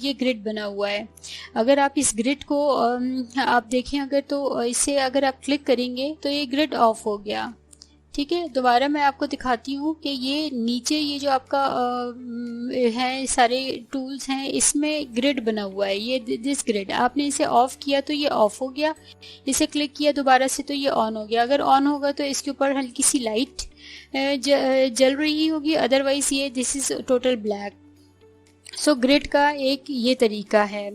ये ग्रिड बना हुआ है। अगर आप इस ग्रिड को आप देखें अगर, तो इसे अगर आप क्लिक करेंगे तो ये ग्रिड ऑफ हो गया। ठीक है, दोबारा मैं आपको दिखाती हूँ कि ये नीचे ये जो आपका है सारे टूल्स हैं, इसमें ग्रिड बना हुआ है, ये दिस ग्रिड। आपने इसे ऑफ किया तो ये ऑफ हो गया, इसे क्लिक किया दोबारा से तो ये ऑन हो गया। अगर ऑन होगा तो इसके ऊपर हल्की सी लाइट जल रही होगी, अदरवाइज ये this is total black. So grid का एक ये तरीका है।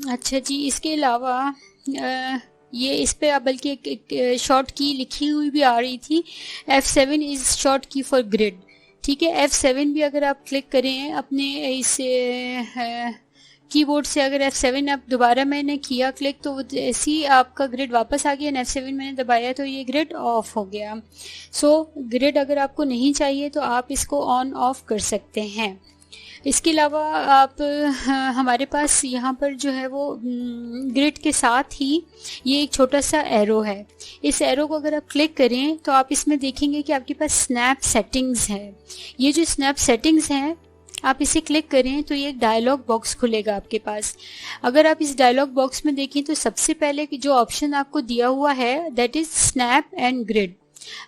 अच्छा जी, इसके अलावा ये इस पे बल्कि एक शॉर्ट की लिखी हुई भी आ रही थी, F7 इज शॉर्ट की फॉर ग्रिड। ठीक है, F7 भी अगर आप क्लिक करें अपने इस कीबोर्ड से, अगर F7 आप दोबारा मैंने किया क्लिक तो ऐसे ही आपका ग्रिड वापस आ गया, F7 मैंने दबाया तो ये ग्रिड ऑफ हो गया। सो ग्रिड अगर आपको नहीं चाहिए तो आप इसको ऑन ऑफ कर सकते हैं। इसके अलावा आप हमारे पास यहाँ पर जो है वो ग्रिड के साथ ही ये एक छोटा सा एरो है। इस एरो को अगर आप क्लिक करें तो आप इसमें देखेंगे कि आपके पास स्नैप सेटिंग्स है। ये जो स्नैप सेटिंग्स हैं, आप इसे क्लिक करें तो ये एक डायलॉग बॉक्स खुलेगा आपके पास। अगर आप इस डायलॉग बॉक्स में देखें तो सबसे पहले जो ऑप्शन आपको दिया हुआ है that is snap and grid.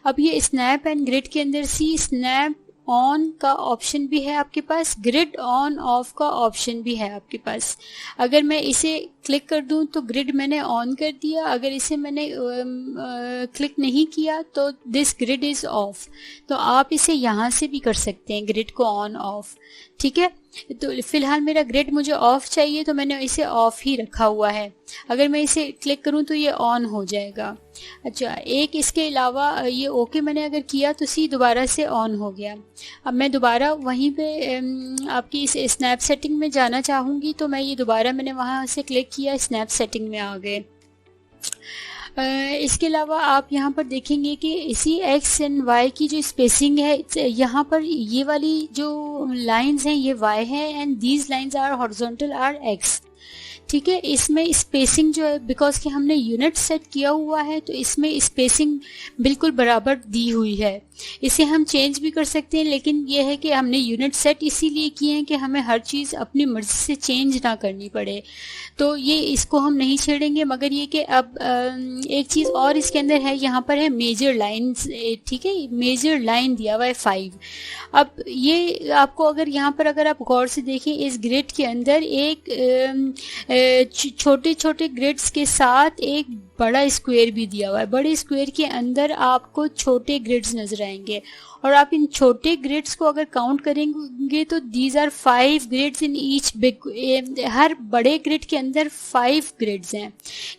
अब ये स्नैप एंड ग्रिड के अंदर सी स्नैप ऑन का ऑप्शन भी है आपके पास, ग्रिड ऑन ऑफ का ऑप्शन भी है आपके पास। अगर मैं इसे क्लिक कर दूं तो ग्रिड मैंने ऑन कर दिया, अगर इसे मैंने क्लिक नहीं किया तो दिस ग्रिड इज ऑफ। तो आप इसे यहाँ से भी कर सकते हैं, ग्रिड को ऑन ऑफ। ठीक है, तो फिलहाल मेरा ग्रिड मुझे ऑफ चाहिए तो मैंने इसे ऑफ ही रखा हुआ है। अगर मैं इसे क्लिक करूं तो ये ऑन हो जाएगा। अच्छा, एक इसके अलावा ये ओके मैंने अगर किया तो सी दोबारा से ऑन हो गया। अब मैं दोबारा वहीं पे आपकी इस स्नैप सेटिंग में जाना चाहूँगी तो मैं ये दोबारा मैंने वहाँ से क्लिक किया, स्नैप सेटिंग में आ गए। इसके अलावा आप यहाँ पर देखेंगे कि इसी एक्स एंड वाई की जो स्पेसिंग है, यहाँ पर ये वाली जो लाइंस हैं ये वाई है and these lines are horizontal are X. ठीक है, इसमें स्पेसिंग जो है बिकॉज कि हमने यूनिट सेट किया हुआ है तो इसमें स्पेसिंग बिल्कुल बराबर दी हुई है। इसे हम चेंज भी कर सकते हैं, लेकिन यह है कि हमने यूनिट सेट इसीलिए किए हैं कि हमें हर चीज़ अपनी मर्जी से चेंज ना करनी पड़े, तो ये इसको हम नहीं छेड़ेंगे। मगर ये कि अब एक चीज़ और इसके अंदर है, यहाँ पर है मेजर लाइन्स। ठीक है, मेजर लाइन दिया हुआ है 5। अब ये आपको अगर यहाँ पर अगर आप गौर से देखें, इस ग्रिड के अंदर एक छोटे छोटे ग्रिड्स के साथ एक बड़ा स्क्वायर भी दिया हुआ है। बड़े स्क्वायर के अंदर आपको छोटे ग्रिड्स नजर आएंगे और आप इन छोटे ग्रिड्स को अगर काउंट करेंगे तो these are 5 grids in each big. हर बड़े ग्रिड के अंदर 5 ग्रिड्स हैं,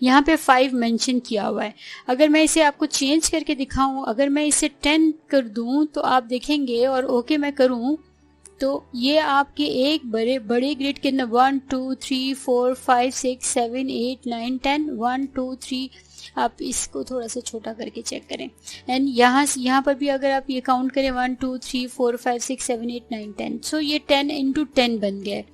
यहाँ पे 5 मेंशन किया हुआ है। अगर मैं इसे आपको चेंज करके दिखाऊं, अगर मैं इसे 10 कर दूं तो आप देखेंगे और ओके मैं करूं तो ये आपके एक बड़े बड़े ग्रिड के अंदर 1 2 3 4 5 6 7 8 9 10 1 2 3। आप इसको थोड़ा सा छोटा करके चेक करें एंड यहाँ पर भी अगर आप ये काउंट करें 1 2 3 4 5 6 7 8 9 10, सो ये 10 into 10 बन गया है।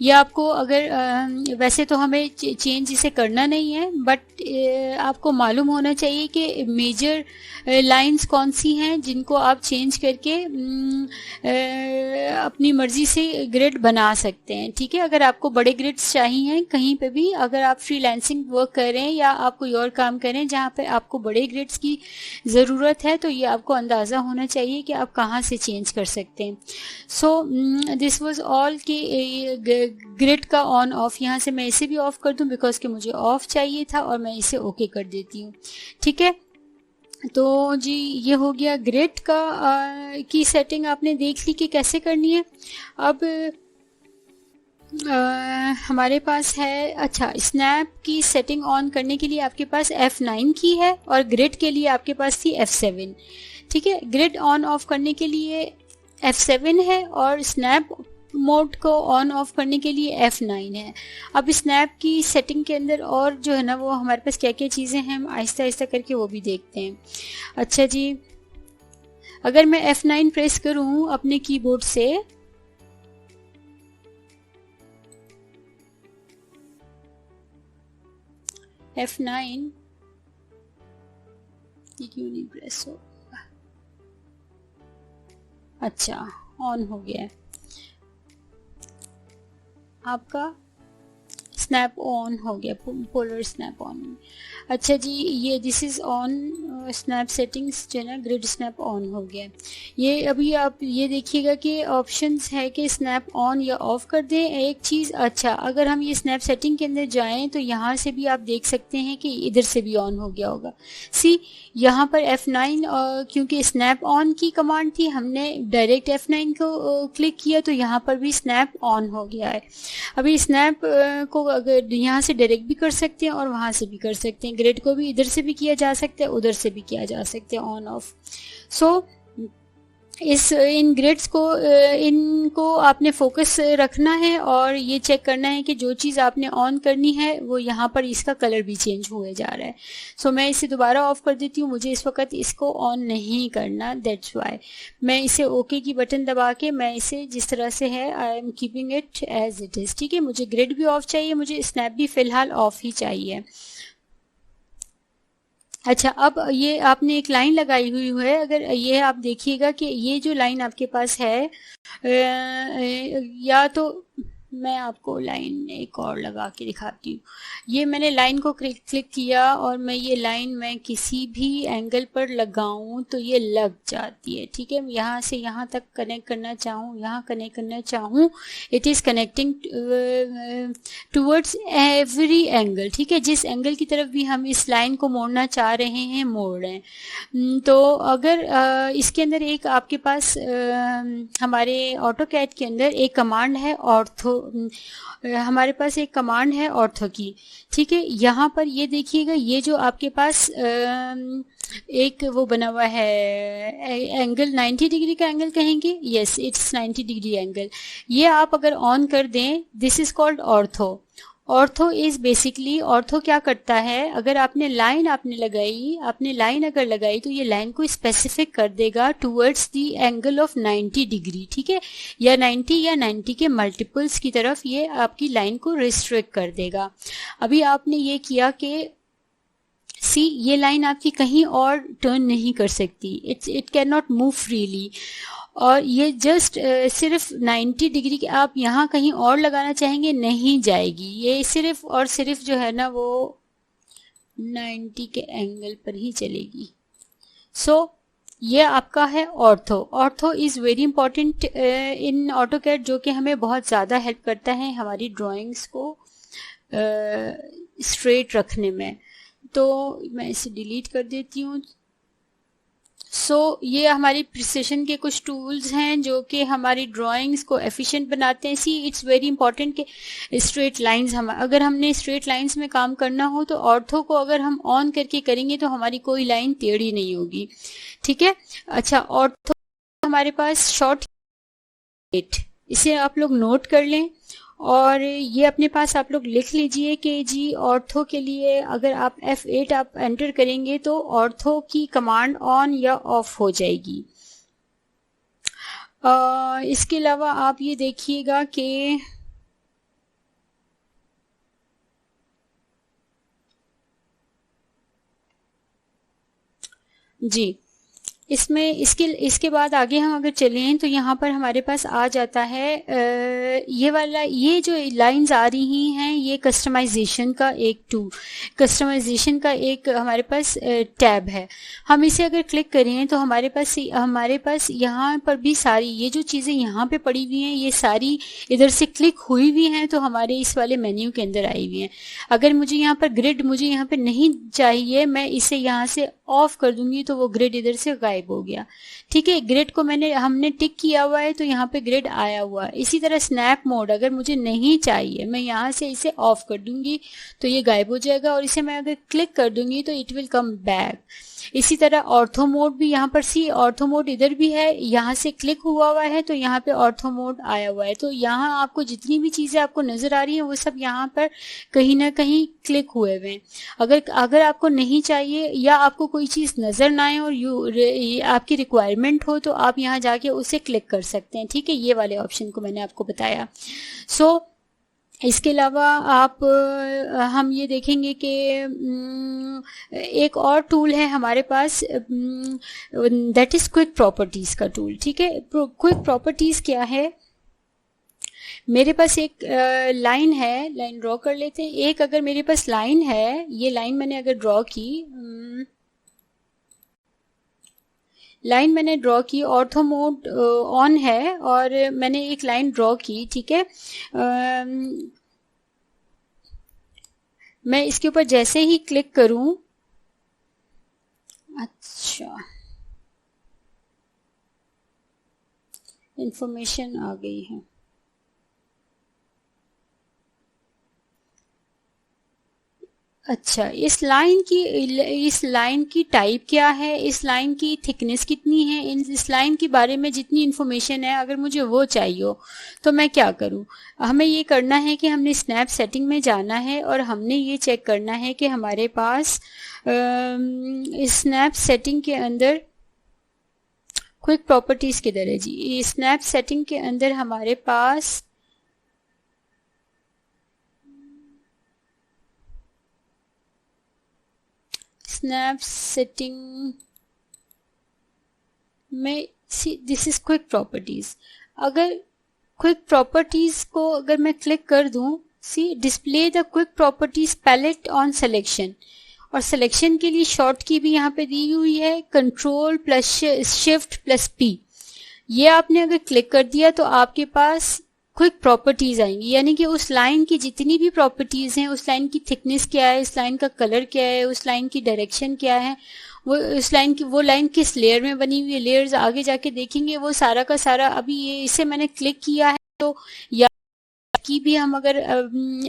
ये आपको अगर वैसे तो हमें चेंज इसे करना नहीं है, बट आपको मालूम होना चाहिए कि मेजर लाइंस कौन सी हैं जिनको आप चेंज करके अपनी मर्जी से ग्रिड बना सकते हैं। ठीक है, अगर आपको बड़े ग्रिड्स चाहिए कहीं पे भी, अगर आप फ्रीलांसिंग वर्क करें या आप कोई और काम करें जहाँ पे आपको बड़े ग्रिड्स की ज़रूरत है, तो ये आपको अंदाज़ा होना चाहिए कि आप कहाँ से चेंज कर सकते हैं। सो दिस वाज ऑल कि ग्रिड का ऑन ऑफ। यहाँ से मैं इसे भी ऑफ कर दूँ बिकॉज कि मुझे ऑफ चाहिए था और मैं इसे ओके कर देती हूँ। ठीक है, तो जी ये हो गया ग्रिड का की सेटिंग आपने देख ली कि कैसे करनी है। अब हमारे पास है, अच्छा, स्नैप की सेटिंग ऑन करने के लिए आपके पास F9 की है और ग्रिड के लिए आपके पास थी F7। ठीक है, ग्रिड ऑन ऑफ करने के लिए F7 है और स्नैप मोड को ऑन ऑफ करने के लिए F9 है। अब स्नैप की सेटिंग के अंदर और जो है ना वो हमारे पास क्या क्या चीज़ें हैं, हम आहिस्ता आहिस्ता करके वो भी देखते हैं। अच्छा जी, अगर मैं F9 प्रेस करूं अपने कीबोर्ड से F9, ये क्यों नहीं प्रेस हो? अच्छा, ऑन हो गया है। आपका स्नैप ऑन हो गया, पोलर स्नैप ऑन। अच्छा जी, ये this is on snap settings जो है ना, ग्रिड स्नैप ऑन हो गया। ये अभी आप ये देखिएगा कि ऑप्शंस है कि स्नैप ऑन या ऑफ कर दें एक चीज़। अच्छा, अगर हम ये स्नैप सेटिंग के अंदर जाएं तो यहाँ से भी आप देख सकते हैं कि इधर से भी ऑन हो गया होगा। सी यहाँ पर F9 क्योंकि स्नैप ऑन की कमांड थी, हमने डायरेक्ट F9 को क्लिक किया तो यहाँ पर भी स्नैप ऑन हो गया है। अभी स्नैप को अगर यहाँ से डायरेक्ट भी कर सकते हैं और वहाँ से भी कर सकते हैं, ग्रिड को भी इधर से भी किया जा सकता है, उधर से भी किया जा सकता है on off. So in grids को इनको आपने फोकस रखना है और ये चेक करना है कि जो चीज़ आपने ऑन करनी है वो यहाँ पर इसका कलर भी चेंज हुए जा रहा है। सो मैं इसे दोबारा ऑफ कर देती हूँ, मुझे इस वक्त इसको ऑन नहीं करना, दैट्स वाई मैं इसे ओके की बटन दबा के मैं इसे जिस तरह से है I am keeping it as it is. ठीक है, मुझे ग्रिड भी ऑफ चाहिए, मुझे स्नैप भी फ़िलहाल ऑफ ही चाहिए। अच्छा, अब ये आपने एक लाइन लगाई हुई है, अगर ये आप देखिएगा कि ये जो लाइन आपके पास है या तो मैं आपको लाइन एक और लगा के दिखाती हूँ। ये मैंने लाइन को क्लिक किया और मैं ये लाइन मैं किसी भी एंगल पर लगाऊं तो ये लग जाती है। ठीक है, यहाँ से यहाँ तक कनेक्ट करना चाहूँ, यहाँ कनेक्ट करना चाहूँ, it is connecting towards every angle. ठीक है, जिस एंगल की तरफ भी हम इस लाइन को मोड़ना चाह रहे हैं मोड़ रहे हैं। तो अगर इसके अंदर एक आपके पास हमारे ऑटोकैड के अंदर एक कमांड है ऑर्थो, हमारे पास एक कमांड है ऑर्थो की। ठीक है, यहाँ पर ये देखिएगा, ये जो आपके पास एक वो बना हुआ है एंगल 90 डिग्री का एंगल कहेंगे, यस इट्स 90 डिग्री एंगल। ये आप अगर ऑन कर दें, this is called ortho. Ortho is basically, ortho क्या करता है, अगर आपने लाइन अगर लगाई तो ये लाइन को स्पेसिफिक कर देगा towards the angle of 90 degree. ठीक है, या 90 के मल्टीपल्स की तरफ ये आपकी लाइन को रिस्ट्रिक्ट कर देगा। अभी आपने ये किया कि सी ये लाइन आपकी कहीं और टर्न नहीं कर सकती, it can not move freely, और ये जस्ट सिर्फ 90 डिग्री के आप यहाँ कहीं और लगाना चाहेंगे नहीं जाएगी, ये सिर्फ और सिर्फ जो है ना वो 90 के एंगल पर ही चलेगी। सो ये आपका है ortho. Ortho is very important in AutoCAD, जो कि हमें बहुत ज़्यादा हेल्प करता है हमारी ड्राइंग्स को स्ट्रेट रखने में। तो मैं इसे डिलीट कर देती हूँ। सो ये हमारी प्रिसिशन के कुछ टूल्स हैं जो कि हमारी ड्राइंग्स को एफिशिएंट बनाते हैं। सी इट्स वेरी इंपॉर्टेंट कि स्ट्रेट लाइंस अगर हमने स्ट्रेट लाइंस में काम करना हो तो ऑर्थो को अगर हम ऑन करके करेंगे तो हमारी कोई लाइन टेढ़ी नहीं होगी। ठीक है, अच्छा ऑर्थो हमारे पास शॉर्ट, इसे आप लोग नोट कर लें और ये अपने पास आप लोग लिख लीजिए कि जी ऑर्थो के लिए अगर आप F8 आप एंटर करेंगे तो ऑर्थो की कमांड ऑन या ऑफ हो जाएगी। इसके अलावा आप ये देखिएगा कि जी इसमें इसके बाद आगे हम अगर चलें तो यहाँ पर हमारे पास आ जाता है ये वाला, ये जो लाइंस आ रही हैं ये कस्टमाइजेशन का एक हमारे पास टैब है। हम इसे अगर क्लिक करें तो हमारे पास यहाँ पर भी सारी ये जो चीज़ें यहाँ पे पड़ी हुई हैं ये सारी इधर से क्लिक हुई हुई हैं तो हमारे इस वाले मेन्यू के अंदर आई हुई हैं। अगर मुझे यहाँ पर ग्रिड मुझे यहाँ पर नहीं चाहिए, मैं इसे यहाँ से ऑफ कर दूंगी तो वो ग्रिड इधर से गायब हो गया। ठीक है, ग्रिड को हमने टिक किया हुआ है तो यहाँ पे ग्रिड आया हुआ है। इसी तरह स्नैप मोड अगर मुझे नहीं चाहिए, मैं यहाँ से इसे ऑफ कर दूंगी तो ये गायब हो जाएगा और इसे मैं अगर क्लिक कर दूंगी तो इट विल कम बैक। इसी तरह ऑर्थो मोड भी यहाँ पर सी ऑर्थो मोड इधर भी है, यहाँ से क्लिक हुआ है तो यहाँ पे ऑर्थो मोड आया हुआ है। तो यहाँ आपको जितनी भी चीजें आपको नजर आ रही है वो सब यहाँ पर कहीं ना कहीं क्लिक हुए हुए हैं। अगर आपको नहीं चाहिए या आपको कोई चीज नजर ना आए और आपकी रिक्वायरमेंट हो तो आप यहाँ जाके उसे क्लिक कर सकते हैं। ठीक है, ये वाले ऑप्शन को मैंने आपको बताया। सो इसके अलावा हम ये देखेंगे कि एक और टूल है हमारे पास, दैट इज क्विक प्रॉपर्टीज का टूल। ठीक है, क्विक प्रॉपर्टीज क्या है, मेरे पास एक लाइन है, लाइन ड्रॉ कर लेते हैं। एक अगर मेरे पास लाइन है, ये लाइन मैंने अगर ड्रॉ की, लाइन मैंने ड्रॉ की, ऑर्थो मोड ऑन है और मैंने एक लाइन ड्रॉ की, ठीक है। मैं इसके ऊपर जैसे ही क्लिक करूं, अच्छा इंफॉर्मेशन आ गई है। अच्छा, इस लाइन की टाइप क्या है, इस लाइन की थिकनेस कितनी है, इस लाइन के बारे में जितनी इन्फॉर्मेशन है अगर मुझे वो चाहिए हो तो मैं क्या करूं। हमें ये करना है कि हमने स्नैप सेटिंग में जाना है और हमने ये चेक करना है कि हमारे पास स्नैप सेटिंग के अंदर क्विक प्रॉपर्टीज किधर है जी। स्नैप सेटिंग के अंदर हमारे पास स्नैप सेटिंग में दिस इज क्विक प्रॉपर्टीज। अगर क्विक प्रॉपर्टीज को अगर मैं क्लिक कर दूं, see display the quick properties palette on selection, और सिलेक्शन के लिए शॉर्ट की भी यहाँ पे दी हुई है, control plus shift plus P. ये आपने अगर क्लिक कर दिया तो आपके पास क्विक प्रॉपर्टीज आएंगी, यानी कि उस लाइन की जितनी भी प्रॉपर्टीज हैं, उस लाइन की थिकनेस क्या है, उस लाइन का कलर क्या है, उस लाइन की डायरेक्शन क्या है, वो उस लाइन की वो लाइन किस लेयर में बनी हुई है, लेयर्स आगे जाके देखेंगे वो सारा का सारा। अभी ये इसे मैंने क्लिक किया है तो या की भी हम अगर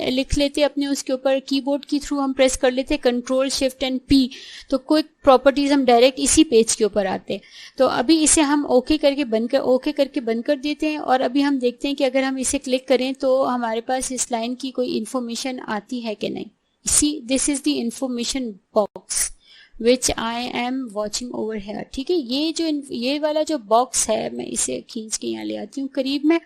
लिख लेते अपने उसके ऊपर, कीबोर्ड की थ्रू हम प्रेस कर लेते कंट्रोल शिफ्ट एंड पी, तो क्विक प्रॉपर्टीज हम डायरेक्ट इसी पेज के ऊपर आते। तो अभी इसे हम ओके करके बंद कर देते हैं और अभी हम देखते हैं कि अगर हम इसे क्लिक करें तो हमारे पास इस लाइन की कोई इंफॉर्मेशन आती है कि नहीं। See this is the information box which I am watching over here, ठीक है। ये वाला जो बॉक्स है, मैं इसे खींच के यहाँ ले आती हूँ करीब में।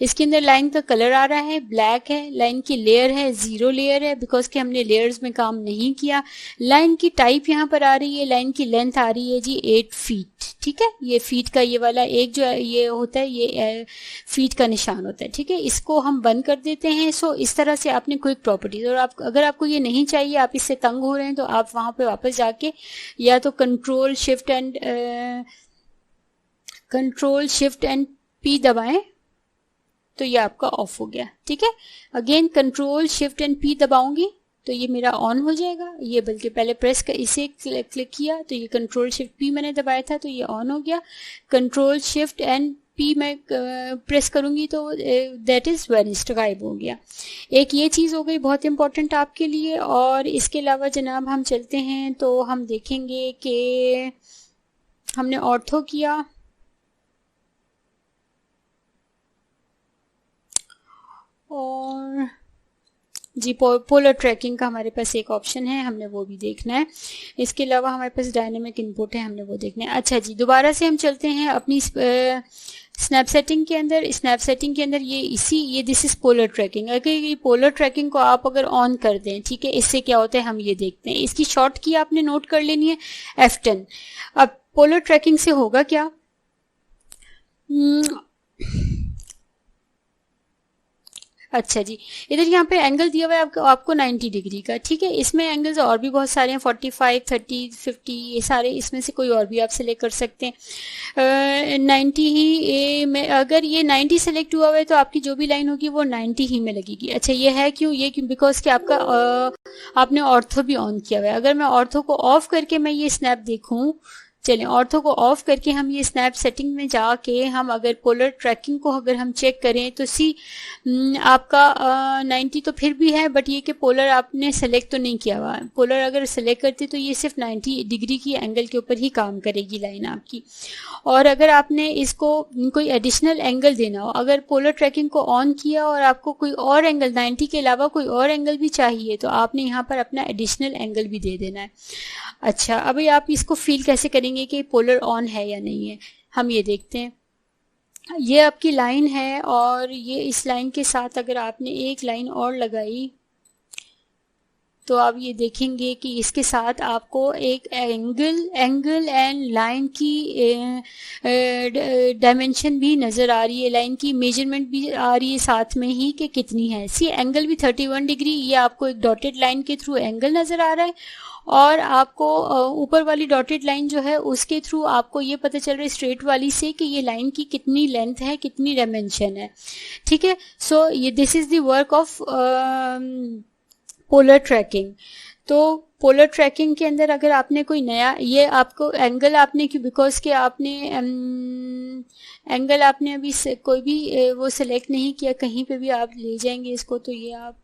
इसके अंदर लाइन का कलर आ रहा है ब्लैक है, लाइन की लेयर है 0 लेयर है, बिकॉज कि हमने लेयर्स में काम नहीं किया। लाइन की टाइप यहाँ पर आ रही है, लाइन की लेंथ आ रही है जी 8 फीट, ठीक है। ये फीट का ये वाला एक जो ये होता है, ये फीट का निशान होता है, ठीक है। इसको हम बंद कर देते हैं। सो इस तरह से आपने क्विक प्रॉपर्टीज, और आप अगर आपको ये नहीं चाहिए, आप इससे तंग हो रहे हैं, तो आप वहां पे वापस जाके या तो कंट्रोल शिफ्ट एंड पी दबाएं तो ये आपका ऑफ हो गया, ठीक है। Again control shift and P दबाऊंगी तो ये मेरा ऑन हो जाएगा। ये बल्कि पहले प्रेस कर इसे क्लिक किया तो ये कंट्रोल शिफ्ट पी मैंने दबाया था तो ये ऑन हो गया। कंट्रोल शिफ्ट एंड पी मैं प्रेस करूंगी तो दैट इज वेनिस्ड, गायब हो गया। एक ये चीज़ हो गई बहुत इंपॉर्टेंट आपके लिए। और इसके अलावा जनाब हम चलते हैं तो हम देखेंगे कि हमने ऑर्थो किया और जी पोलर ट्रैकिंग का हमारे पास एक ऑप्शन है, हमने वो भी देखना है। इसके अलावा हमारे पास डायनेमिक इनपुट है, हमने वो देखना है। अच्छा जी, दोबारा से हम चलते हैं अपनी स्नैप सेटिंग के अंदर। स्नैप सेटिंग के अंदर ये दिस इज पोलर ट्रैकिंग। अगर ये पोलर ट्रैकिंग को आप अगर ऑन कर दें, ठीक है, इससे क्या होता है हम ये देखते हैं। इसकी शॉर्ट की आपने नोट कर लेनी है F10। अब पोलर ट्रैकिंग से होगा क्या, अच्छा जी, इधर यहाँ पे एंगल दिया हुआ है आपको 90 डिग्री का, ठीक है। इसमें एंगल्स और भी बहुत सारे हैं, 45, 30, 50, ये सारे, इसमें से कोई और भी आप सिलेक्ट कर सकते हैं। 90 ही में अगर ये 90 सेलेक्ट हुआ हुआ है तो आपकी जो भी लाइन होगी वो 90 ही में लगेगी। अच्छा, ये है क्यों, ये क्यों, बिकॉज कि आपका आपने ऑर्थो भी ऑन किया हुआ है। अगर मैं ऑर्थो को ऑफ करके मैं ये स्नैप देखूं, चलें ऑर्थो को ऑफ करके हम ये स्नैप सेटिंग में जाके हम अगर पोलर ट्रैकिंग को अगर हम चेक करें तो आपका 90 तो फिर भी है, बट ये कि पोलर आपने सेलेक्ट तो नहीं किया हुआ है। पोलर अगर सेलेक्ट करते तो ये सिर्फ 90 डिग्री की एंगल के ऊपर ही काम करेगी लाइन आपकी। और अगर आपने इसको कोई एडिशनल एंगल देना हो, अगर पोलर ट्रैकिंग को ऑन किया और आपको कोई और एंगल 90 के अलावा कोई और एंगल भी चाहिए तो आपने यहाँ पर अपना एडिशनल एंगल भी दे देना है। अच्छा, अभी आप इसको फील कैसे करेंगे कि पोलर ऑन है या नहीं है, हम ये देखते हैं। ये आपकी लाइन है और ये इस लाइन के साथ अगर आपने एक लाइन और लगाई तो आप ये देखेंगे कि इसके साथ आपको एक एंगल एंड लाइन की डायमेंशन भी नज़र आ रही है, लाइन की मेजरमेंट भी आ रही है साथ में ही कि कितनी है। सी एंगल भी 31 डिग्री, ये आपको एक डॉटेड लाइन के थ्रू एंगल नज़र आ रहा है, और आपको ऊपर वाली डॉटेड लाइन जो है उसके थ्रू आपको ये पता चल रहा है स्ट्रेट वाली से कि ये लाइन की कितनी लेंथ है, कितनी डायमेंशन है। ठीक है, सो ये this is the work of polar tracking. तो पोलर ट्रैकिंग के अंदर अगर आपने कोई नया, ये आपको एंगल आपने क्यों, बिकॉज कि आपने एंगल आपने अभी कोई भी वो सिलेक्ट नहीं किया, कहीं पे भी आप ले जाएंगे इसको तो ये आप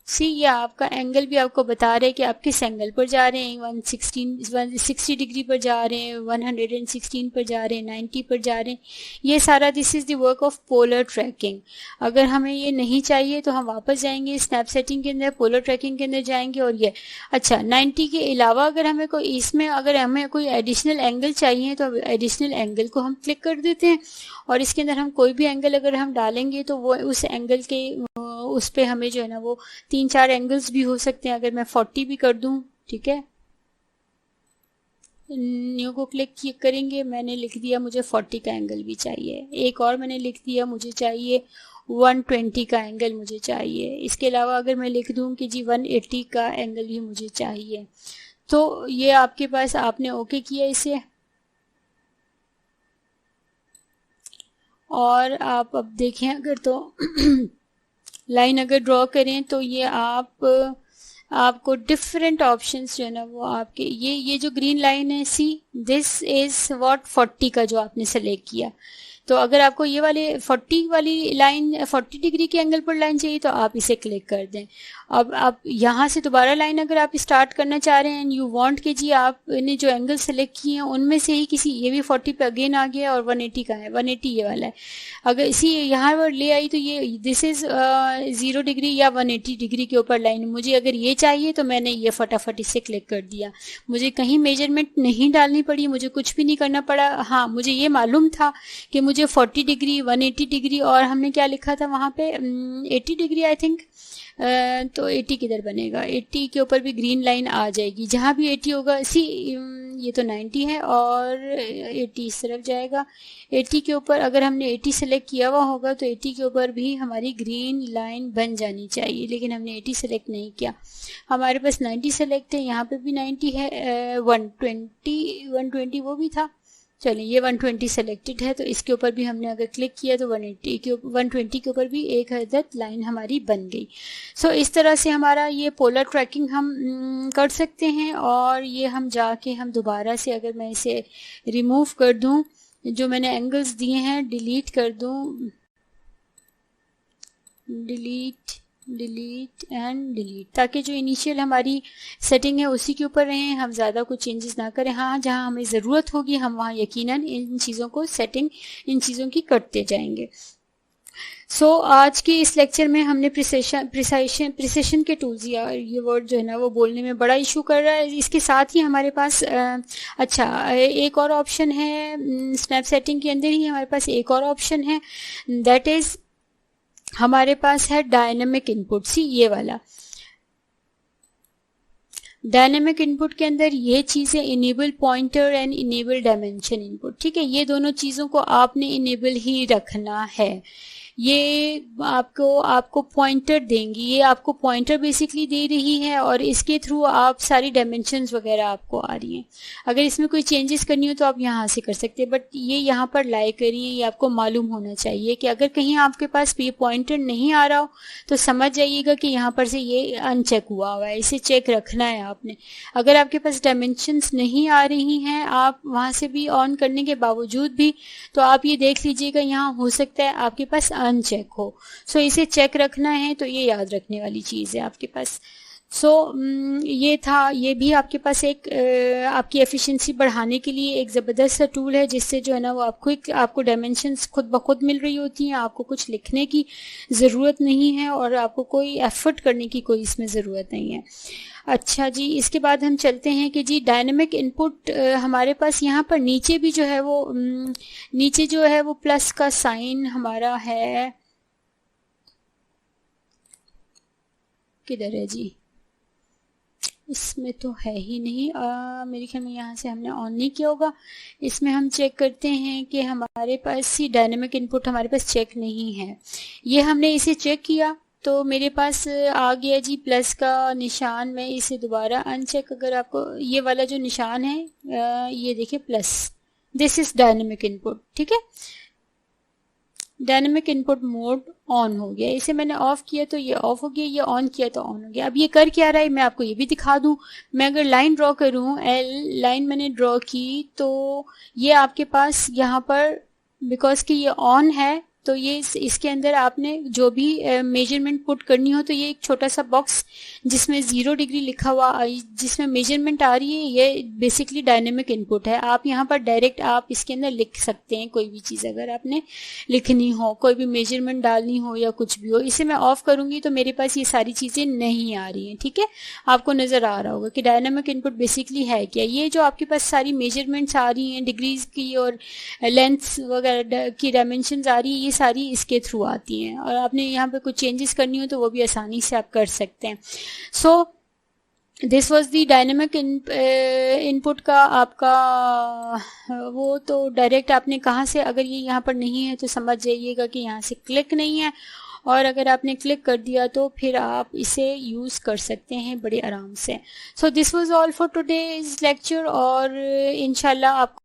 सी, ये आपका एंगल भी आपको बता रहे हैं कि आप किस एंगल पर जा रहे हैं, 160 डिग्री पर जा रहे हैं, 116 पर जा रहे हैं, 90 पर जा रहे हैं, ये सारा this is the work of polar tracking. अगर हमें ये नहीं चाहिए तो हम वापस जाएंगे स्नैप सेटिंग के अंदर, पोलर ट्रैकिंग के अंदर जाएंगे, और ये अच्छा 90 के अलावा अगर हमें कोई इसमें अगर हमें कोई एडिशनल एंगल चाहिए तो एडिशनल एंगल को हम क्लिक कर देते हैं, और इसके अंदर हम कोई भी एंगल अगर हम डालेंगे तो वो उस एंगल के उस पे हमें जो है ना वो 3-4 एंगल्स भी हो सकते हैं। अगर मैं 40 भी कर दूं, ठीक है, न्यू को क्लिक करेंगे, मैंने लिख दिया मुझे 40 का एंगल भी चाहिए, एक और मैंने लिख दिया मुझे चाहिए 120 का एंगल मुझे चाहिए, इसके अलावा अगर मैं लिख दूं कि जी 180 का एंगल भी मुझे चाहिए, तो ये आपके पास आपने ओके किया इसे, और आप अब देखें अगर तो लाइन अगर ड्रॉ करें तो ये आपको डिफरेंट ऑप्शंस जो है ना वो आपके ये जो ग्रीन लाइन है, सी दिस इज व्हाट 40 का जो आपने सेलेक्ट किया। तो अगर आपको ये वाले 40 वाली लाइन 40 डिग्री के एंगल पर लाइन चाहिए तो आप इसे क्लिक कर दें। अब आप यहाँ से दोबारा लाइन अगर आप स्टार्ट करना चाह रहे हैं एंड यू वांट कि जी आपने जो एंगल सेलेक्ट किए हैं उनमें से ही किसी, ये भी 40 पे अगेन आ गया और 180 का है, 180 ये वाला है, अगर इसी यहाँ पर ले आई तो ये दिस इज 0 डिग्री या 180 डिग्री के ऊपर लाइन, मुझे अगर ये चाहिए तो मैंने ये फटाफट इसे क्लिक कर दिया, मुझे कहीं मेजरमेंट नहीं डालनी पड़ी, मुझे कुछ भी नहीं करना पड़ा। हाँ, मुझे ये मालूम था कि मुझे 40 डिग्री 180 डिग्री और हमने क्या लिखा था वहाँ पे 80 डिग्री आई थिंक, तो 80 किधर बनेगा, 80 के ऊपर भी ग्रीन लाइन आ जाएगी, जहाँ भी 80 होगा, सी ये तो 90 है और 80 इस तरफ जाएगा, 80 के ऊपर अगर हमने 80 सेलेक्ट किया हुआ होगा तो 80 के ऊपर भी हमारी ग्रीन लाइन बन जानी चाहिए, लेकिन हमने 80 सेलेक्ट नहीं किया, हमारे पास 90 सेलेक्ट है, यहाँ पे भी 90 है, 120 वो भी था, चलिए ये 120 सेलेक्टेड है, तो इसके ऊपर भी हमने अगर क्लिक किया तो 120 के ऊपर भी एक अदद लाइन हमारी बन गई। सो इस तरह से हमारा ये पोलर ट्रैकिंग हम कर सकते हैं, और ये हम जाके हम दोबारा से अगर मैं इसे रिमूव कर दूं, जो मैंने एंगल्स दिए हैं डिलीट कर दूं, डिलीट एंड डिलीट, ताकि जो इनिशियल हमारी सेटिंग है उसी के ऊपर रहें, हम ज़्यादा कुछ चेंजेस ना करें। हाँ, जहाँ हमें ज़रूरत होगी हम वहाँ यकीनन इन चीज़ों को सेटिंग इन चीज़ों की करते जाएंगे। सो आज के इस लेक्चर में हमने प्रिसेशन के टूल्स, या ये वर्ड जो है ना वो बोलने में बड़ा इशू कर रहा है, इसके साथ ही हमारे पास अच्छा एक और ऑप्शन है स्नैप सेटिंग के अंदर ही हमारे पास एक और ऑप्शन है, दैट इज़ हमारे पास है डायनेमिक इनपुट। सी ये वाला डायनेमिक इनपुट के अंदर ये चीज़ें enable pointer and enable dimension input, ठीक है, ये दोनों चीज़ों को आपने इनेबल ही रखना है, ये आपको पॉइंटर देंगी, ये आपको पॉइंटर बेसिकली दे रही है और इसके थ्रू आप सारी डायमेंशंस वगैरह आपको आ रही हैं। अगर इसमें कोई चेंजेस करनी हो तो आप यहाँ से कर सकते हैं, बट ये यहाँ पर लाई करिए, ये आपको मालूम होना चाहिए कि अगर कहीं आपके पास ये पॉइंटर नहीं आ रहा हो तो समझ जाइएगा कि यहाँ पर से ये अनचेक हुआ है, इसे चेक रखना है आपने। अगर आपके पास डायमेंशंस नहीं आ रही हैं आप वहाँ से भी ऑन करने के बावजूद भी, तो आप ये देख लीजिएगा यहाँ हो सकता है आपके पास अनचेक हो, सो इसे चेक रखना है, तो ये याद रखने वाली चीज़ है आपके पास। सो ये था, ये भी आपके पास एक आपकी एफिशिएंसी बढ़ाने के लिए एक ज़बरदस्त सा टूल है, जिससे जो है ना वो आपको डायमेंशंस खुद ब खुद मिल रही होती हैं, आपको कुछ लिखने की ज़रूरत नहीं है और आपको कोई एफर्ट करने की कोई इसमें ज़रूरत नहीं है। अच्छा जी, इसके बाद हम चलते हैं कि जी डायनेमिक इनपुट हमारे पास यहाँ पर नीचे भी जो है वो नीचे जो है वो प्लस का साइन हमारा है, किधर है जी, इसमें तो है ही नहीं, मेरे ख्याल में यहाँ से हमने ऑन नहीं किया होगा। इसमें हम चेक करते हैं कि हमारे पास ही डायनेमिक इनपुट हमारे पास चेक नहीं है। ये हमने इसे चेक किया तो मेरे पास आ गया जी प्लस का निशान। मैं इसे दोबारा अनचेक, अगर आपको ये वाला जो निशान है ये देखिए plus, this is dynamic input. ठीक है, डायनेमिक इनपुट मोड ऑन हो गया। इसे मैंने ऑफ किया तो ये ऑफ हो गया, ये ऑन किया तो ऑन हो गया। अब ये कर क्या रहा है मैं आपको ये भी दिखा दूं। मैं अगर लाइन ड्रॉ करूं, एल लाइन मैंने ड्रॉ की, तो ये आपके पास यहाँ पर बिकॉज कि ये ऑन है तो ये इसके अंदर आपने जो भी मेजरमेंट पुट करनी हो तो ये एक छोटा सा बॉक्स जिसमें 0 डिग्री लिखा हुआ, जिसमें मेजरमेंट आ रही है, ये बेसिकली डायनेमिक इनपुट है। आप यहाँ पर डायरेक्ट आप इसके अंदर लिख सकते हैं कोई भी चीज़ अगर आपने लिखनी हो, कोई भी मेजरमेंट डालनी हो या कुछ भी हो। इसे मैं ऑफ करूंगी तो मेरे पास ये सारी चीज़ें नहीं आ रही हैं। ठीक है, आपको नज़र आ रहा होगा कि डायनेमिक इनपुट बेसिकली है क्या। ये जो आपके पास सारी मेजरमेंट्स आ रही हैं, डिग्रीज की और लेंथ्स वगैरह की डायमेंशंस आ रही है, ये सारी इसके थ्रू आती हैं। और आपने यहाँ पे कुछ चेंजेस करनी हो तो वो भी आसानी से आप कर सकते हैं। So this was the dynamic input का आपका वो। तो डायरेक्ट आपने कहाँ से, अगर ये यहाँ पर नहीं है तो समझ जाइएगा कि यहाँ से क्लिक नहीं है, और अगर आपने क्लिक कर दिया तो फिर आप इसे यूज़ कर सकते हैं बड़े आराम से। So this was all for today's lecture, और इंशाल्लाह आपको